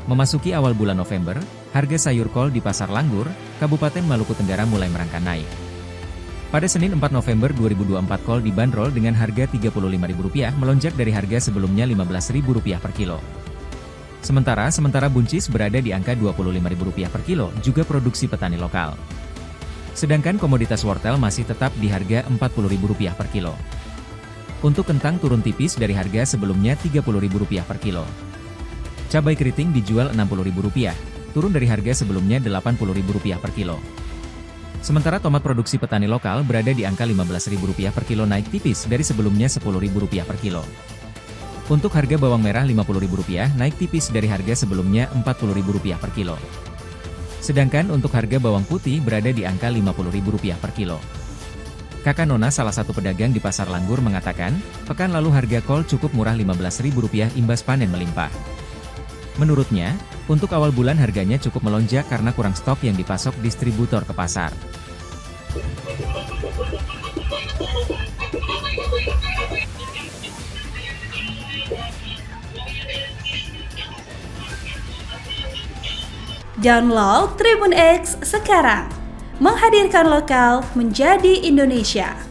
Memasuki awal bulan November, harga sayur kol di Pasar Langgur, Kabupaten Maluku Tenggara mulai merangkak naik. Pada Senin 4 November 2024 kol dibanderol dengan harga Rp35.000 melonjak dari harga sebelumnya Rp15.000 per kilo. Sementara buncis berada di angka Rp25.000 per kilo, juga produksi petani lokal. Sedangkan komoditas wortel masih tetap di harga Rp40.000 per kilo. Untuk kentang turun tipis dari harga sebelumnya Rp30.000 per kilo. Cabai keriting dijual Rp60.000, turun dari harga sebelumnya Rp80.000 per kilo. Sementara tomat produksi petani lokal berada di angka Rp15.000 per kilo naik tipis dari sebelumnya Rp10.000 per kilo. Untuk harga bawang merah Rp50.000 naik tipis dari harga sebelumnya Rp40.000 per kilo. Sedangkan untuk harga bawang putih berada di angka Rp50.000 per kilo. Kakak Nona, salah satu pedagang di Pasar Langgur, mengatakan, pekan lalu harga kol cukup murah Rp15.000 imbas panen melimpah. Menurutnya, untuk awal bulan harganya cukup melonjak karena kurang stok yang dipasok distributor ke pasar. Download Tribun X sekarang, menghadirkan lokal menjadi Indonesia.